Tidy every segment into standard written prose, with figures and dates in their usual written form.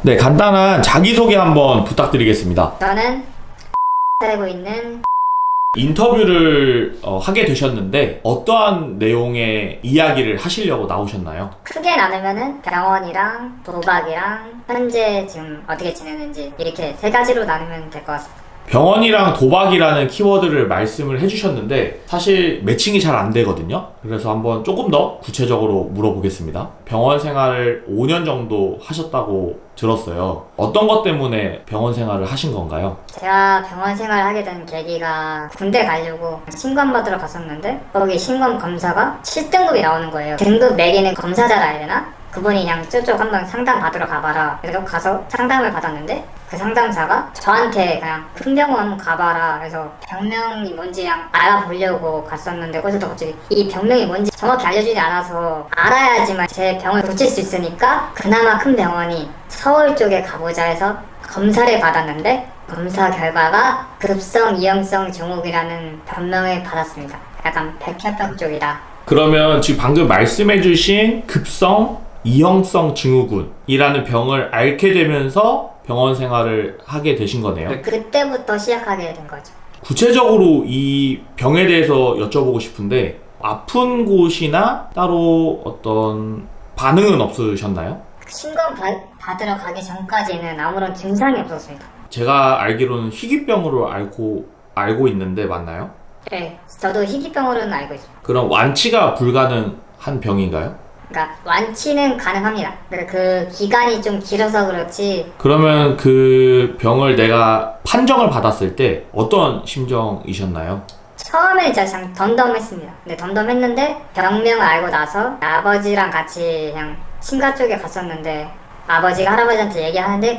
네, 간단한 자기소개 한번 부탁드리겠습니다. 저는 살고 있는 인터뷰를 하게 되셨는데 어떠한 내용의 이야기를 하시려고 나오셨나요? 크게 나누면은 병원이랑 도박이랑 현재 지금 어떻게 지내는지 이렇게 세 가지로 나누면 될 것 같습니다. 병원이랑 도박이라는 키워드를 말씀을 해주셨는데 사실 매칭이 잘 안 되거든요. 그래서 한번 조금 더 구체적으로 물어보겠습니다. 병원 생활을 5년 정도 하셨다고 들었어요. 어떤 것 때문에 병원 생활을 하신 건가요? 제가 병원 생활을 하게 된 계기가 군대 가려고 신검 받으러 갔었는데 거기 신검 검사가 7등급이 나오는 거예요. 등급 매기는 검사자라 해야 되나? 그분이 그냥 저쪽 한번 상담 받으러 가봐라. 그래서 가서 상담을 받았는데 그 상담사가 저한테 그냥 큰 병원 한번 가봐라. 그래서 병명이 뭔지 그냥 알아보려고 갔었는데 거기서도 갑자기 이 병명이 뭔지 정확히 알려주지 않아서 알아야지만 제 병을 고칠 수 있으니까 그나마 큰 병원이 서울 쪽에 가보자 해서 검사를 받았는데 검사 결과가 급성 이형성 증후군이라는 병명을 받았습니다. 약간 백혈병 쪽이다. 그러면 지금 방금 말씀해주신 급성 이형성 증후군이라는 병을 앓게 되면서 병원 생활을 하게 되신 거네요. 그때부터 시작하게 된 거죠. 구체적으로 이 병에 대해서 여쭤보고 싶은데 아픈 곳이나 따로 어떤 반응은 없으셨나요? 신검 받으러 가기 전까지는 아무런 증상이 없었습니다. 제가 알기로는 희귀병으로 알고 있는데 맞나요? 네, 저도 희귀병으로는 알고 있습니다. 그럼 완치가 불가능한 병인가요? 그러니까 완치는 가능합니다. 그 기간이 좀 길어서 그렇지. 그러면 그 병을 내가 판정을 받았을 때 어떤 심정이셨나요? 처음에 진짜 덤덤했습니다. 근데 덤덤했는데 병명을 알고 나서 아버지랑 같이 그냥 친가 쪽에 갔었는데 아버지가 할아버지한테 얘기하는데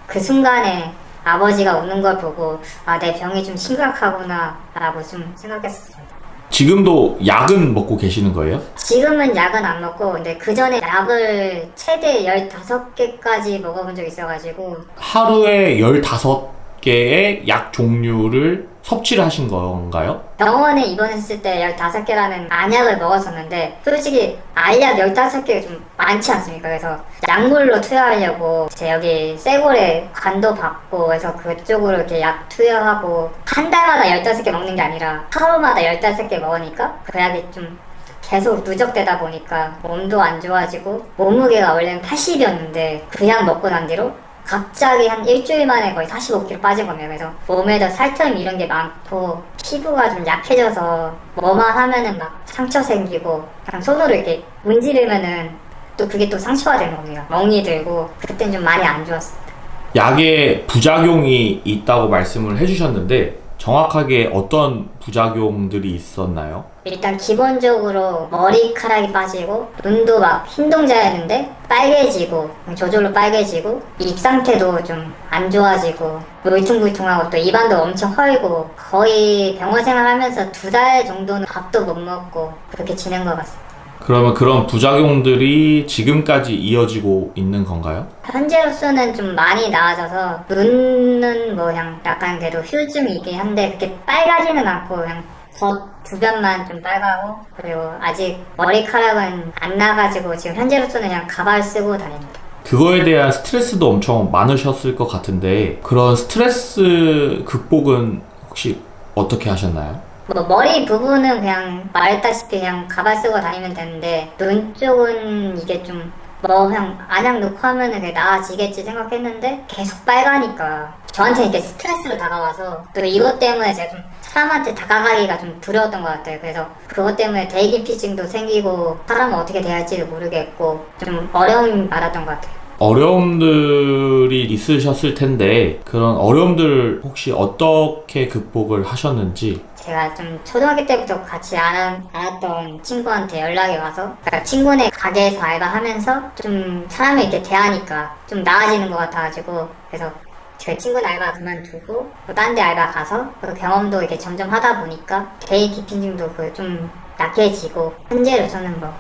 그 순간에 아버지가 우는 걸 보고 아, 내 병이 좀 심각하구나 라고 좀 생각했었습니다. 지금도 약은 먹고 계시는 거예요? 지금은 약은 안 먹고 근데 그 전에 약을 최대 15개까지 먹어본 적이 있어가지고 하루에 15개의 약 종류를 섭취를 하신 건가요? 병원에 입원했을 때 15개라는 안약을 먹었었는데 솔직히 알약 15개가 좀 많지 않습니까? 그래서 약물로 투여하려고 제 여기 쇄골에 간도 받고 해서 그쪽으로 이렇게 약 투여하고 한 달마다 15개 먹는 게 아니라 하루마다 15개 먹으니까 그 약이 좀 계속 누적되다 보니까 몸도 안 좋아지고 몸무게가 원래는 80이었는데 그 약 먹고 난 뒤로 갑자기 한 일주일 만에 거의 45kg 빠진 겁니다. 그래서 몸에도 살점 이런 게 많고 피부가 좀 약해져서 뭐만 하면은 막 상처 생기고 그냥 손으로 이렇게 문지르면은 또 그게 또 상처가 되는 겁니다. 멍이 들고 그땐 좀 많이 안 좋았습니다. 약에 부작용이 있다고 말씀을 해주셨는데 정확하게 어떤 부작용들이 있었나요? 일단 기본적으로 머리카락이 빠지고 눈도 막 흰 동자였는데 빨개지고 저절로 빨개지고 입 상태도 좀 안 좋아지고 울퉁불퉁하고 또 입안도 엄청 헐고 거의 병원 생활하면서 2달 정도는 밥도 못 먹고 그렇게 지낸 것 같습니다. 그러면 그런 부작용들이 지금까지 이어지고 있는 건가요? 현재로서는 좀 많이 나아져서 눈은 뭐 그냥 약간 그래도 휴증이긴 한데 그렇게 빨가지는 않고 그냥 겉 주변만 좀 빨가고 그리고 아직 머리카락은 안 나가지고 지금 현재로서는 그냥 가발 쓰고 다닙니다. 그거에 대한 스트레스도 엄청 많으셨을 것 같은데 그런 스트레스 극복은 혹시 어떻게 하셨나요? 뭐 머리 부분은 그냥 말했다시피 그냥 가발 쓰고 다니면 되는데 눈 쪽은 이게 좀 뭐 그냥 안약 넣고 하면은 그게 나아지겠지 생각했는데 계속 빨가니까 저한테 이렇게 스트레스로 다가와서 또 이것 때문에 제가 좀 사람한테 다가가기가 좀 두려웠던 것 같아요. 그래서 그것 때문에 대인기피증도 생기고 사람은 어떻게 대할지를 모르겠고 좀 어려움이 많았던 것 같아요. 어려움들이 있으셨을 텐데 그런 어려움들 혹시 어떻게 극복을 하셨는지? 제가 좀 초등학교 때부터 같이 알았던 친구한테 연락이 와서 그러니까 친구네 가게에서 알바하면서 좀 사람을 이렇게 대하니까 좀 나아지는 것 같아가지고 그래서 제 친구는 알바 그만두고 또 딴 데 알바 가서 그 경험도 이렇게 점점 하다 보니까 대인기피증도 좀 약해지고 현재로서는 뭐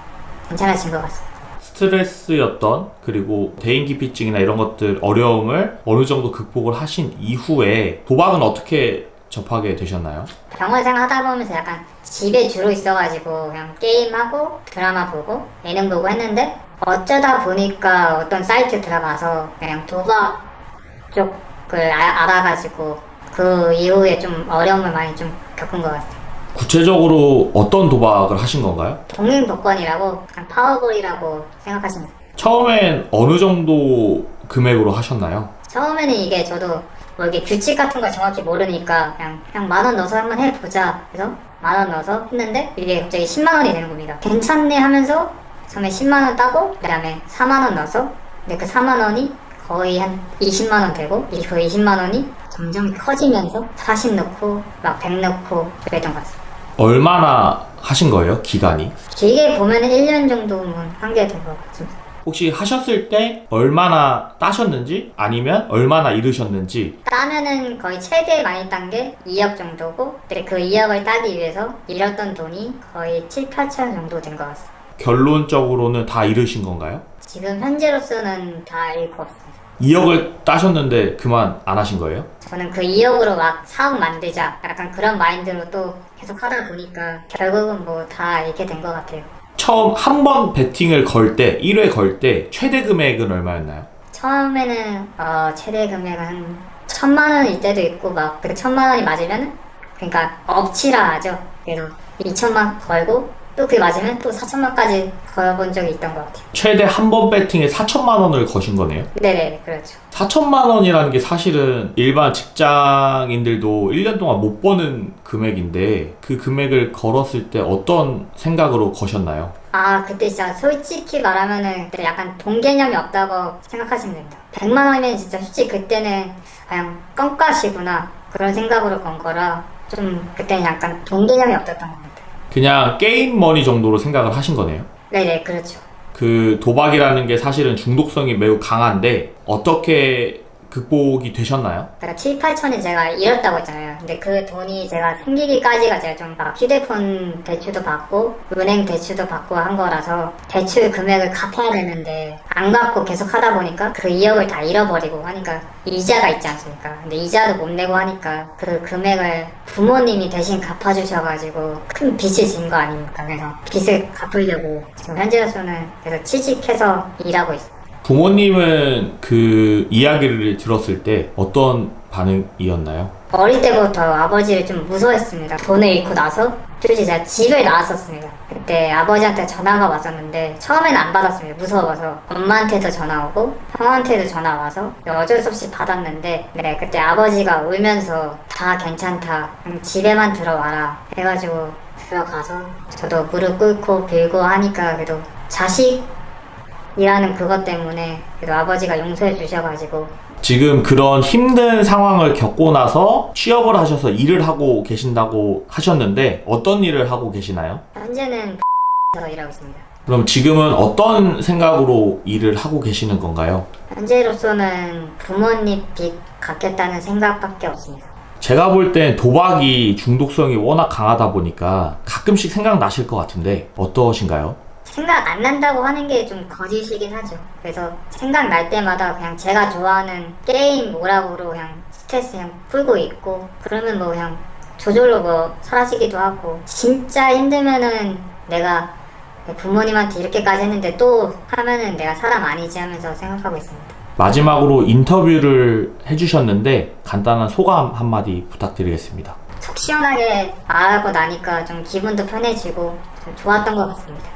괜찮아진 것 같습니다. 스트레스였던 그리고 대인기피증이나 이런 것들 어려움을 어느 정도 극복을 하신 이후에 도박은 어떻게 접하게 되셨나요? 병원 생활 하다 보면서 약간 집에 주로 있어가지고 그냥 게임하고 드라마 보고 예능 보고 했는데 어쩌다 보니까 어떤 사이트 들어가서 그냥 도박 쪽을 알아가지고 그 이후에 좀 어려움을 많이 좀 겪은 것 같아요. 구체적으로 어떤 도박을 하신 건가요? 독립복권이라고 그냥 파워볼이라고 생각하시면 돼요. 처음엔 어느 정도 금액으로 하셨나요? 처음에는 이게 저도 뭐 이게 규칙 같은 걸 정확히 모르니까 그냥 10,000원 넣어서 한번 해보자 해서 10,000원 넣어서 했는데 이게 갑자기 10만원이 되는 겁니다. 괜찮네 하면서 처음에 10만원 따고 그 다음에 4만원 넣어서 근데 그 4만원이 거의 한 20만원 되고 그 20만원이 점점 커지면서 40 넣고 막 100 넣고 그랬던 것 같습니다. 얼마나 하신 거예요? 기간이? 길게 보면 1년 정도는 한 게 된 것 같습니다. 혹시 하셨을 때 얼마나 따셨는지 아니면 얼마나 잃으셨는지? 따면은 거의 최대 많이 딴 게 2억 정도고 근데 그 2억을 따기 위해서 잃었던 돈이 거의 7, 8천 정도 된 것 같습니다. 결론적으로는 다 잃으신 건가요? 지금 현재로서는 다 잃고 없습니다. 2억을 따셨는데 그만 안 하신 거예요? 저는 그 2억으로 막 사업 만들자 약간 그런 마인드로 또 계속 하다 보니까 결국은 뭐 다 잃게 된 것 같아요. 처음 한 번 베팅을 걸 때, 1회 걸 때 최대 금액은 얼마였나요? 처음에는 최대 금액은 한 1,000만원일 때도 있고 막 그 1,000만원이 맞으면 그러니까 업치라 하죠. 그래서 2천만 걸고 또 그게 맞으면 또 4천만까지 걸어본 적이 있던 것 같아요. 최대 한 번 베팅에 4천만 원을 거신 거네요? 네네 그렇죠. 4천만 원이라는 게 사실은 일반 직장인들도 1년 동안 못 버는 금액인데 그 금액을 걸었을 때 어떤 생각으로 거셨나요? 그때 진짜 솔직히 말하면은 그때 약간 돈 개념이 없다고 생각하시면 됩니다. 100만 원이면 진짜 솔직히 그때는 그냥 껌값이구나 그런 생각으로 건 거라 좀 그때는 약간 돈 개념이 없었던 겁니다. 그냥 게임 머니 정도로 생각을 하신 거네요? 네네 그렇죠. 그 도박이라는 게 사실은 중독성이 매우 강한데 어떻게 극복이 되셨나요? 그러니까 7, 8천이 제가 잃었다고 했잖아요. 근데 그 돈이 제가 생기기까지가 제가 좀 막 휴대폰 대출도 받고 은행 대출도 받고 한 거라서 대출 금액을 갚아야 되는데 안 갚고 계속 하다 보니까 그 2억을 다 잃어버리고 하니까 이자가 있지 않습니까? 근데 이자도 못 내고 하니까 그 금액을 부모님이 대신 갚아주셔가지고 큰 빚이 진 거 아닙니까? 그래서 빚을 갚으려고 지금 현재로서는 그래서 취직해서 일하고 있어요. 부모님은 그 이야기를 들었을 때 어떤 반응이었나요? 어릴 때부터 아버지를 좀 무서워했습니다. 돈을 잃고 나서 솔직히 제가 집을 나왔었습니다. 그때 아버지한테 전화가 왔었는데 처음에는 안 받았습니다. 무서워서. 엄마한테도 전화 오고 형한테도 전화 와서 어쩔 수 없이 받았는데 네, 그때 아버지가 울면서 다 괜찮다. 집에만 들어와라 해가지고 들어가서 저도 무릎 꿇고 빌고 하니까 그래도 자식이라는 그것 때문에 그래도 아버지가 용서해 주셔가지고 지금 그런 힘든 상황을 겪고 나서 취업을 하셔서 일을 하고 계신다고 하셨는데 어떤 일을 하고 계시나요? 현재는 에서 일하고 있습니다. 그럼 지금은 어떤 생각으로 일을 하고 계시는 건가요? 현재로서는 부모님 빚 갚겠다는 생각밖에 없습니다. 제가 볼 땐 도박이 중독성이 워낙 강하다 보니까 가끔씩 생각나실 것 같은데 어떠신가요? 생각 안 난다고 하는 게 좀 거짓이긴 하죠. 그래서 생각날 때마다 그냥 제가 좋아하는 게임 오락으로 그냥 스트레스 그냥 풀고 있고 그러면 뭐 그냥 저절로 뭐 사라지기도 하고 진짜 힘들면은 내가 부모님한테 이렇게까지 했는데 또 하면은 내가 사람 아니지 하면서 생각하고 있습니다. 마지막으로 인터뷰를 해주셨는데 간단한 소감 한마디 부탁드리겠습니다. 속 시원하게 말하고 나니까 좀 기분도 편해지고 좀 좋았던 것 같습니다.